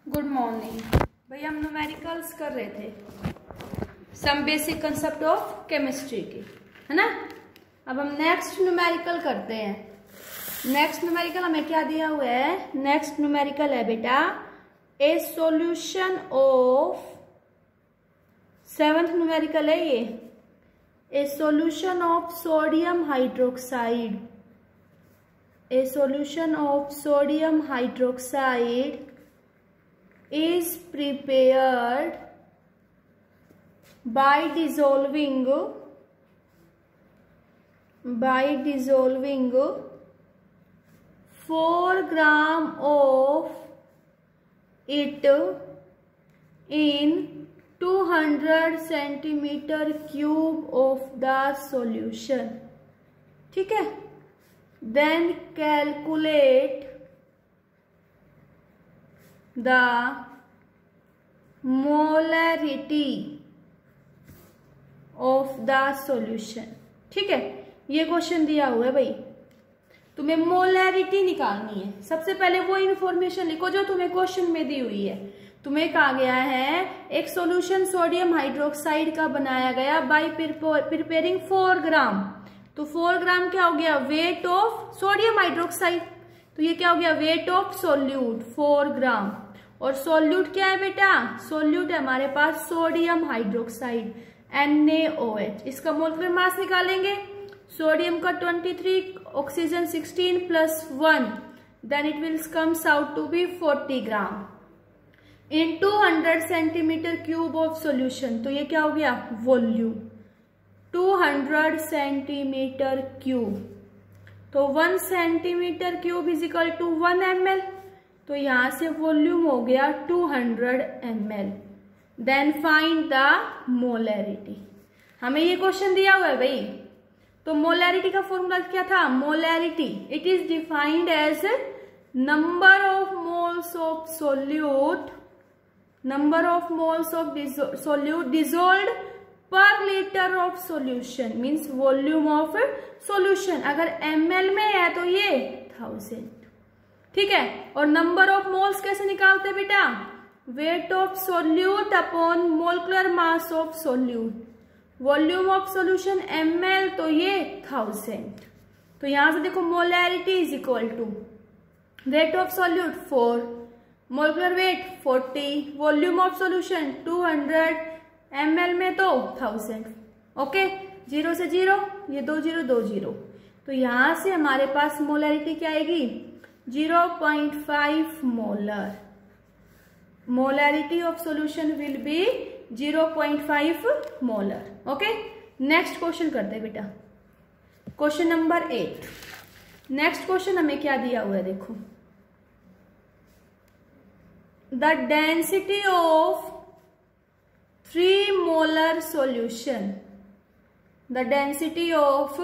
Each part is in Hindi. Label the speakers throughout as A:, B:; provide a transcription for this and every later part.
A: गुड मॉर्निंग भैया, हम न्यूमेरिकल्स कर रहे थे some basic concept of chemistry की, है ना। अब हम नेक्स्ट न्यूमेरिकल करते हैं। नेक्स्ट न्यूमेरिकल हमें क्या दिया हुआ है? नेक्स्ट न्यूमेरिकल है बेटा ए सॉल्यूशन ऑफ, सेवंथ न्यूमेरिकल है ये, ए solution of sodium hydroxide. A solution of sodium hydroxide is prepared by dissolving 4 gram of it in 200 centimeter cube of the solution। ठीक है, then calculate the molarity of the solution। ठीक है, ये क्वेश्चन दिया हुआ है भाई, तुम्हें मोलैरिटी निकालनी है। सबसे पहले वो इंफॉर्मेशन लिखो जो तुम्हें क्वेश्चन में दी हुई है। तुम्हें कहा गया है एक सॉल्यूशन सोडियम हाइड्रोक्साइड का बनाया गया बाय प्रिपेयरिंग 4 ग्राम। तो 4 ग्राम क्या हो गया? Weight of sodium hydroxide. तो ये क्या हो गया? Weight of solute 4 gram. और सोल्यूट क्या है बेटा? सोल्यूट है हमारे पास सोडियम हाइड्रोक्साइड NaOH। इसका मोलकुलर मास निकालेंगे। सोडियम का 23, oxygen 16 + 1, then it will comes out to be 40 gram in 200 centimetre cube of solution. तो ये क्या हो गया? Volume 200 centimetre cube. तो 1 centimetre cube is equal to 1 ml। तो यहां से वॉल्यूम हो गया 200 ml। Then find the molarity. हमें ये क्वेश्चन दिया हुआ है भाई। तो मोलैरिटी का फॉर्मूला क्या था? Molarity it is defined as number of moles of solute, number of moles of solute dissolved per litre of solution, means volume of solution. अगर ml में है तो ये 1000। ठीक है, और नंबर ऑफ मोल्स कैसे निकालते हैं बेटा? Weight of solute upon molecular mass of solute. Volume of solution ml, तो ये 1000। तो यहां से देखो molarity is equal to weight of solute 4, molecular weight 40, volume of solution 200 ml में तो 1000। ओके, 0 से 0, ये 2 0 2 0। तो यहां से हमारे पास मोलैरिटी क्या आएगी? 0.5 molar. Molarity of solution will be 0.5 molar. Okay, next question करते हैं बेटा, क्वेश्चन नंबर 8। नेक्स्ट क्वेश्चन हमें क्या दिया हुआ है? देखो, the density of 3 molar solution, the density of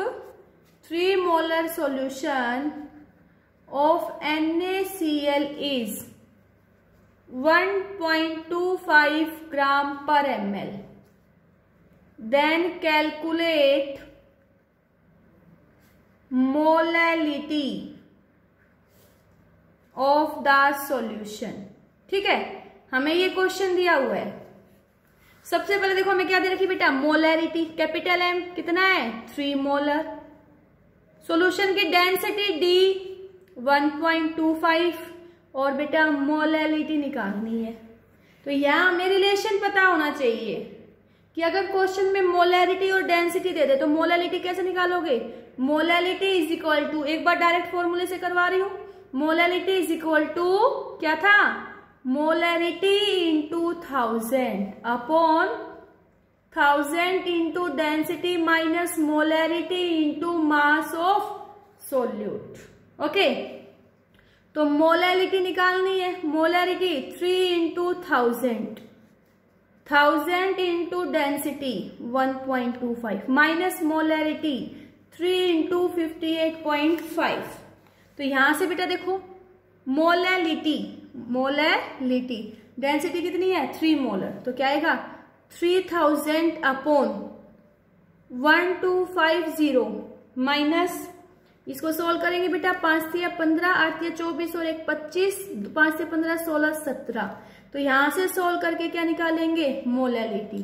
A: 3 molar solution of NaCl is 1.25 gram per ml। Then calculate molality of the solution। ठीक है, हमें ये क्वेश्चन दिया हुआ है। सबसे पहले देखो हमें क्या दे रखी बेटा? मोलैरिटी कैपिटल M कितना है? 3 मोलर। सॉल्यूशन की डेंसिटी D 1.25 और बेटा मोलैरिटी निकालनी है। तो यहां हमें रिलेशन पता होना चाहिए कि अगर क्वेश्चन में मोलैरिटी और डेंसिटी दे दे तो मोलैरिटी कैसे निकालोगे? मोलैरिटी इज इक्वल टू, एक बार डायरेक्ट फॉर्मूले से करवा रही हूं, मोलैरिटी इज इक्वल टू क्या था? Molarity into 1000 upon 1000 into density minus molarity into mass of solute. Okay, तो मोलैरिटी निकालनी है। Molarity 3 into 1000, 1000 into density 1.25 minus molarity 3 into 58.5। तो यहां से बेटा देखो मोलैरिटी, मोलैरिटी डेंसिटी कितनी है? 3 मोलर। तो क्या आएगा? 3000 अपॉन 1250 माइनस इसको सोल्व करेंगे बेटा, 5 से 15, 8 से 24 और 1 25, 5 से 15 16 17। तो यहां से सोल्व करके क्या निकालेंगे, मोलैलिटी।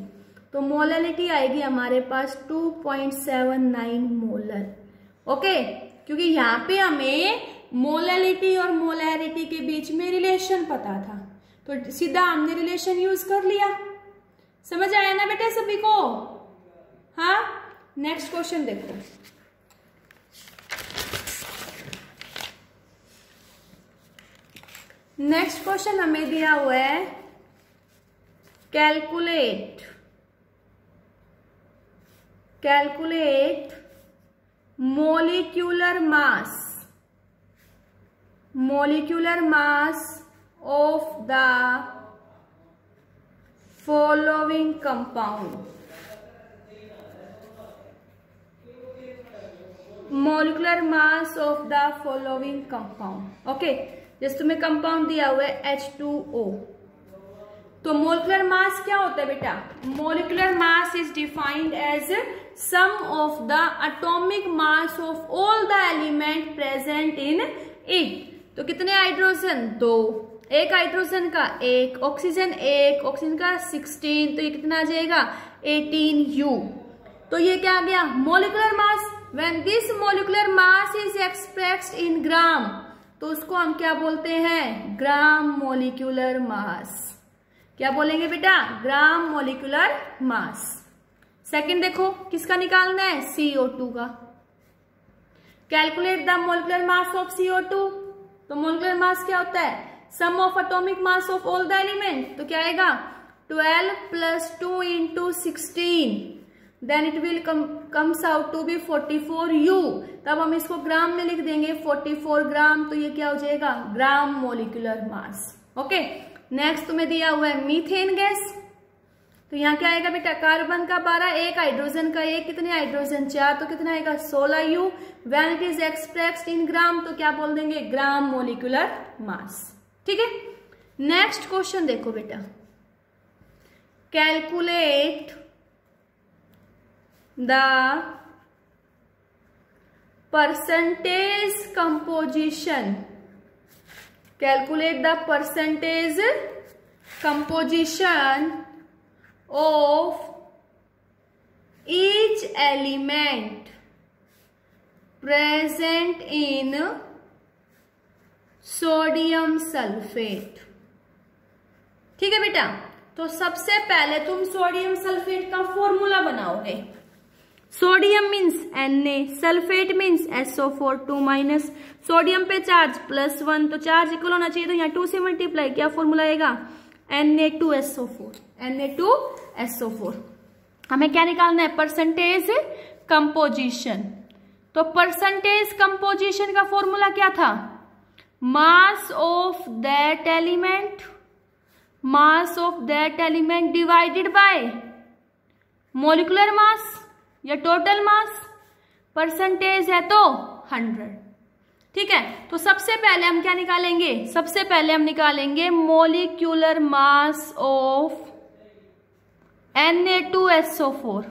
A: तो मोलैलिटी आएगी हमारे पास 2.79 मोलर। ओके, क्योंकि यहाँ पे हमें मोलैलिटी और मोलैरिटी के बीच में रिलेशन पता था, तो सीधा हमने रिलेशन यूज कर लिया। समझ आया ना बेटा सभी को? हाँ, नेक्स्ट क्वेश्चन देखो। नेक्स्ट क्वेश्चन हमें दिया हुआ है, calculate molecular mass of the following compound. Molecular mass of the following compound. Okay, जैसे तुम्हें कंपाउंड दिया हुआ है H2O, तो मोलिकुलर मास क्या होता है बेटा? Molecular mass is defined as sum of the atomic mass of all the element present in it. तो कितने हाइड्रोजन? 2, एक हाइड्रोजन का 1, ऑक्सीजन 1, ऑक्सीजन का 16, तो ये कितना आ जाएगा 18U। तो ये क्या आ गया? Molecular mass. When this molecular mass is expressed in gram, तो उसको हम क्या बोलते हैं? Gram molecular mass. क्या बोलेंगे बेटा? ग्राम मोलिकुलर मास। सेकंड देखो, किसका निकालना है? CO2 का। Calculate the molecular mass of CO2। तो मोलिकुलर मास क्या होता है? Sum of atomic mass of all the element. तो क्या आएगा? 12 + 2 × 16, then it will comes out to be 44U। तब हम इसको ग्राम में लिख देंगे 44 ग्राम। तो ये क्या हो जाएगा? ग्राम मोलिकुलर मास। ओके, नेक्स्ट तुम्हें दिया हुआ है मीथेन गैस। तो यहाँ क्या आएगा बेटा? कार्बन का 12, एक हाइड्रोजन का 1, कितने हाइड्रोजन? 4, तो कितना आएगा? 16U। When it is expressed in gram, तो क्या बोल देंगे? Gram molecular mass. ठीक है, नेक्स्ट क्वेश्चन देखो बेटा, calculate the percentage composition. Calculate the percentage composition of each element present in sodium sulfate। ठीक है बेटा, तो सबसे पहले तुम सोडियम सल्फेट का फॉर्मूला बनाओगे। Sodium means Na, sulphate means SO4 2-। Sodium पे चार्ज +1, तो चार्ज इक्वल होना चाहिए, तो यहाँ 2 से मल्टीप्लाई, क्या फॉर्मूला आएगा? Na2SO4। Na2SO4। हमें क्या निकालना है? Percentage composition. तो परसेंटेज कंपोजिशन का फॉर्मूला क्या था? Mass of that element divided by molecular mass या टोटल मास। परसेंटेज है तो 100। ठीक है, तो सबसे पहले हम क्या निकालेंगे? सबसे पहले हम निकालेंगे मोलिकुलर मास ऑफ Na2SO4।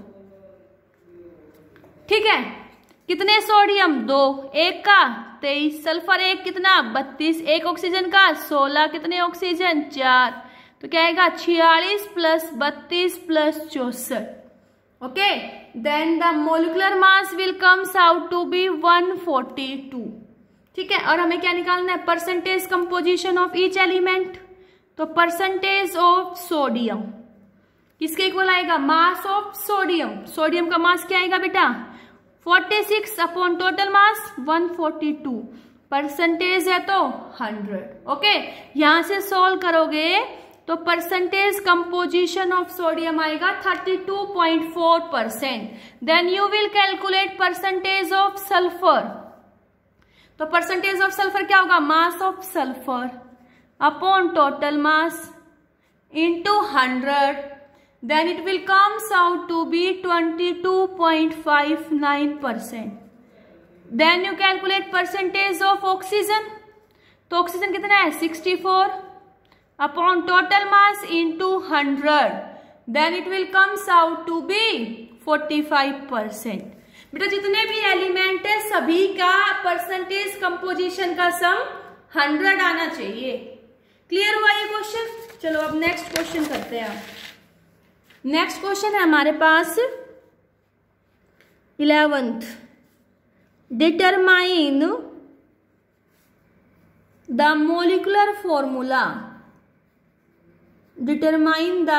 A: ठीक है, कितने सोडियम? 2, 1 का 23, सल्फर 1 कितना? 32, 1 ऑक्सीजन का 16, कितने ऑक्सीजन? 4, तो क्या आएगा? 46 + 32 + 64। Okay, then the molecular mass will comes out to be 142। ठीक है, और हमें क्या निकालना है? Percentage composition of each element. तो परसेंटेज ऑफ सोडियम किसके इक्वल आएगा? Mass of sodium. सोडियम का मास क्या आएगा बेटा? 46 अपॉन टोटल मास 142। परसेंटेज है तो 100। ओके, यहां से सोल्व करोगे तो परसेंटेज कंपोजिशन ऑफ सोडियम आएगा 32.4%। Then you will calculate percentage of sulphur. तो परसेंटेज ऑफ सल्फर क्या होगा? Mass of sulphur upon total mass into 100, then it will comes out to be 22.59%। Then you calculate percentage of oxygen. तो ऑक्सीजन कितना है? 64 upon total mass into 100, then it will comes out to be 45%। बेटा जितने भी एलिमेंट है सभी का परसेंटेज कंपोजिशन का सम 100 आना चाहिए। क्लियर हुआ ये क्वेश्चन? चलो अब नेक्स्ट क्वेश्चन करते हैं। नेक्स्ट क्वेश्चन है हमारे पास 11th, determine the molecular formula, determine the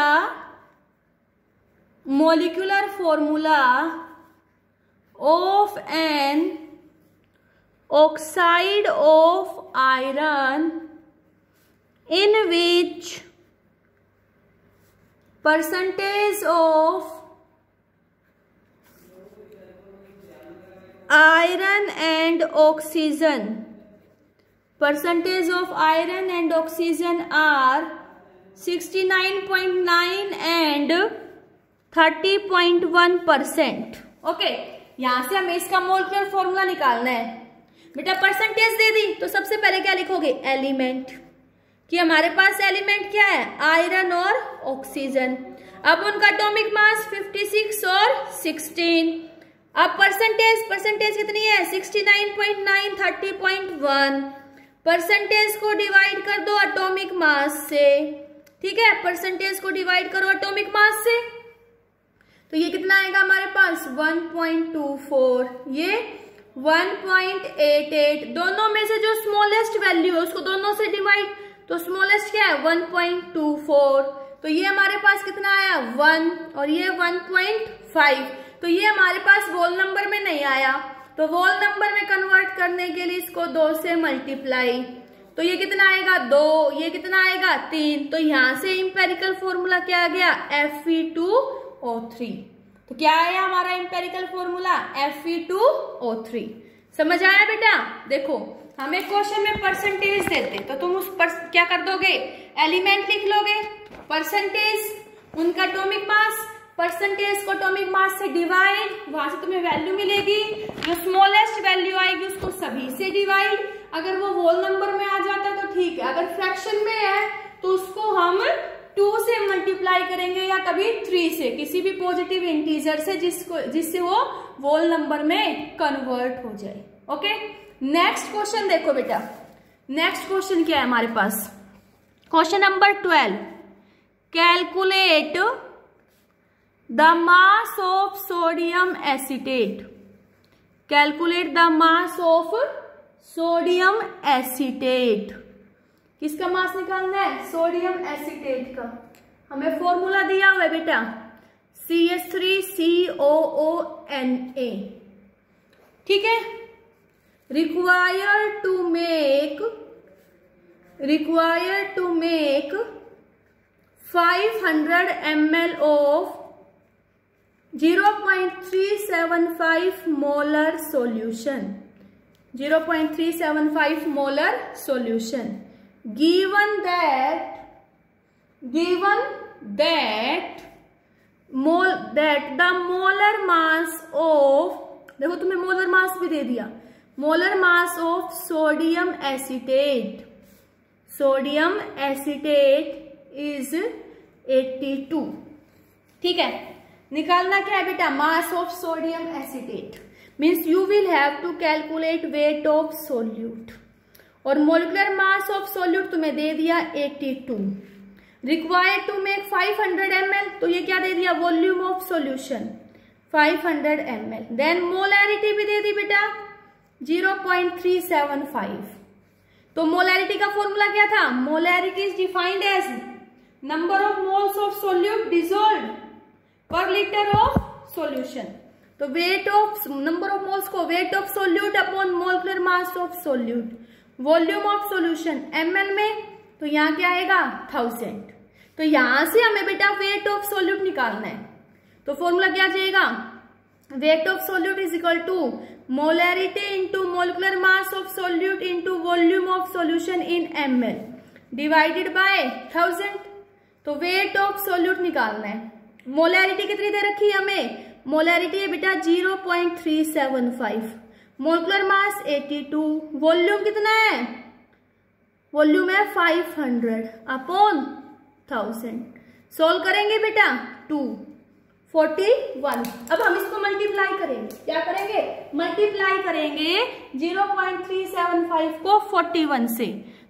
A: molecular formula of an oxide of iron in which percentage of iron and oxygen, percentage of iron and oxygen are 69.9 and 30.1%। Okay, यहां से हमें इसका मोलिकुलर फॉर्मूला निकालना है। बेटा परसेंटेज दे दी तो सबसे पहले क्या लिखोगे? एलिमेंट, कि हमारे पास एलिमेंट क्या है? आयरन और ऑक्सीजन। अब उनका एटॉमिक मास 56 और 16। अब परसेंटेज कितनी है? 69.9 30.1। परसेंटेज को डिवाइड कर दो एटॉमिक मास से, ठीक है, परसेंटेज को डिवाइड करो एटॉमिक मास से, तो ये कितना आएगा हमारे पास? 1.24, ये 1.88। दोनों में से जो स्मॉलेस्ट वैल्यू है उसको दोनों से डिवाइड, तो स्मॉलेस्ट क्या है? 1.24। तो ये हमारे पास कितना आया? 1, और ये 1.5। तो ये हमारे पास वोल नंबर में नहीं आया, तो वोल नंबर में कन्वर्ट करने के लिए इसको 2 से मल्टीप्लाई, तो ये कितना आएगा? 2, ये कितना आएगा? 3। तो यहां से इंपेरिकल फॉर्मूला क्या आ गया? Fe2O3। तो क्या आया हमारा इंपेरिकल फॉर्मूला? Fe2O3। समझ आया बेटा? देखो हमें क्वेश्चन में परसेंटेज देते तो तुम उस पर क्या कर दोगे? एलिमेंट लिख लोगे, परसेंटेज उनका एटॉमिक मास, परसेंटेज को एटॉमिक मास से डिवाइड, वहां से तुम्हें वैल्यू मिलेगी, जो स्मॉलेस्ट वैल्यू आएगी उसको सभी से डिवाइड। अगर वो होल नंबर में आ जाता है तो ठीक है, अगर फ्रैक्शन में है तो उसको हम 2 से मल्टीप्लाई करेंगे या कभी 3 से, किसी भी पॉजिटिव इंटीजर से जिससे वो होल नंबर में कन्वर्ट हो जाए। ओके, नेक्स्ट क्वेश्चन देखो बेटा। नेक्स्ट क्वेश्चन क्या है हमारे पास? Question number 12, calculate the mass of sodium acetate. Calculate the mass of sodium acetate. किसका मास निकालना है? सोडियम एसीटेट का। हमें फॉर्मूला दिया हुआ है बेटा CH3COONA, ठीक है। Required to make 500 ml of 0.375 molar solution, 0.375 molar solution, given that the molar mass of, देखो तुम्हें मोलर मास भी दे दिया, molar mass of sodium acetate is 82। ठीक है, निकालना क्या है बेटा? Mass of sodium acetate. Means you will have to calculate weight of solute, और मोलिकुलर मास ऑफ सोल्यूट तुम्हें दे दिया 82। रिक्वायर्ड टू मेक 500 ml, तो ये क्या दे दिया? Volume of solution 500 ml। Then molarity भी दे दी बेटा 0.375। तो मोलैरिटी का फॉर्मूला क्या था? Molarity is defined as number of moles of solute dissolved per litre of solution. तो weight of number of moles को weight of solute upon molecular mass of solute, volume of solution ml में, तो यहाँ क्या आएगा? 1000। तो यहां से हमें बेटा वेट ऑफ सोल्यूट निकालना है, तो फॉर्मूला क्या चाहिएगा? Weight of solute is equal to molarity into molecular mass of solute into volume of solution in ml divided by 1000। तो वेट ऑफ सोल्यूट निकालना है। मोलैरिटी कितनी दे रखी है हमें? मोलैरिटी है बेटा 0.375, मोलिकुलर मास 82, वॉल्यूम कितना है? वॉल्यूम है 500 अपॉन 1000। सोल्व करेंगे बेटा 2 41। अब हम इसको मल्टीप्लाई करेंगे, क्या करेंगे, मल्टीप्लाई करेंगे 0.375 को 41 से,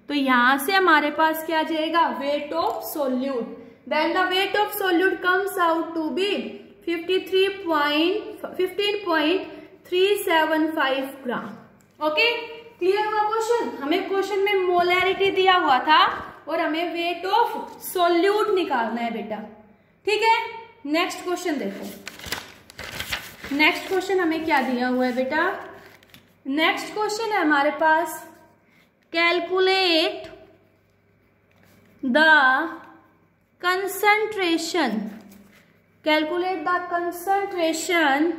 A: तो यहां से हमारे पास क्या आ जाएगा, weight of solute, then the weight of solute comes out to be 15.375 gram. Okay, clear हुआ क्वेश्चन। हमें क्वेश्चन में मोलैरिटी दिया हुआ था और हमें वेट ऑफ सोल्यूट निकालना है बेटा, ठीक है। नेक्स्ट क्वेश्चन देखो, नेक्स्ट क्वेश्चन हमें क्या दिया हुआ है बेटा, नेक्स्ट क्वेश्चन है हमारे पास, calculate the concentration, calculate the concentration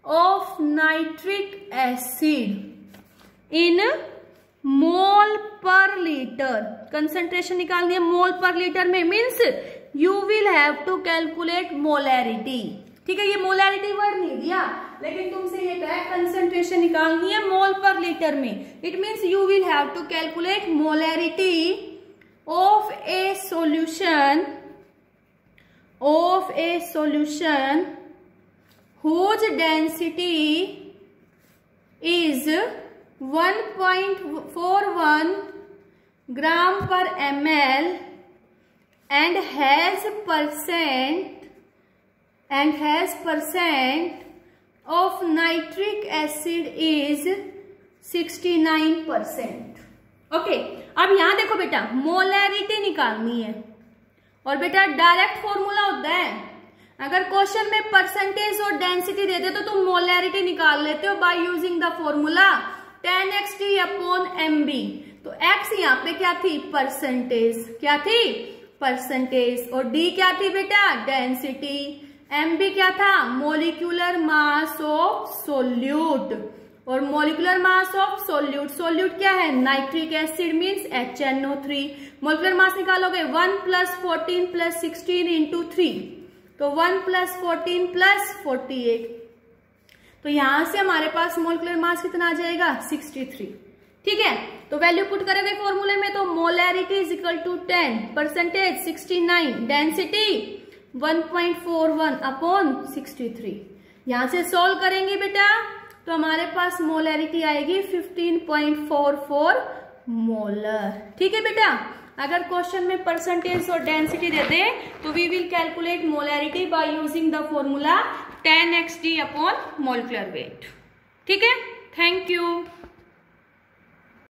A: of nitric acid in mole पर लीटर। कंसंट्रेशन निकालनी है मोल पर लीटर में, means you will have to calculate molarity, ठीक है। ये मोलैरिटी वर्ड नहीं दिया, लेकिन तुमसे ये कहा कंसंट्रेशन निकालनी है मोल पर लीटर में, it means you will have to calculate molarity of a solution whose density is 1.41 gram per ml and has percent of nitric acid is 69%। Okay, अब यहां देखो बेटा, मोलैरिटी निकालनी है और बेटा डायरेक्ट फॉर्मूला होता है, अगर क्वेश्चन में परसेंटेज और डेंसिटी देते तो तुम मोलैरिटी निकाल लेते हो bye using the formula 10xt/mb। तो x यहाँ पे क्या थी, परसेंटेज, क्या थी, परसेंटेज, और d क्या थी बेटा, डेंसिटी, mb क्या था, मोलिक्यूलर मास ऑफ सोल्यूट, और molecular mass of solute, solute क्या है, nitric acid means HNO3। Molecular mass निकालोगे 1 + 14 + 16 × 3, तो 1 + 14 + 48, तो यहां से हमारे पास मोलिकुलर मास कितना आ जाएगा, 63, ठीक है। तो वैल्यू पुट करेंगे फॉर्मूले में, तो molarity is equal to 10, percentage 69, density 1.41/63। यहां से सोल्व करेंगे बेटा, तो हमारे पास मोलैरिटी आएगी 15.44 मोलर, ठीक है बेटा। अगर क्वेश्चन में परसेंटेज और डेंसिटी दे दे तो we will calculate molarity by using the formula 10xt/मोलिकुलर वेट, ठीक है। Thank you.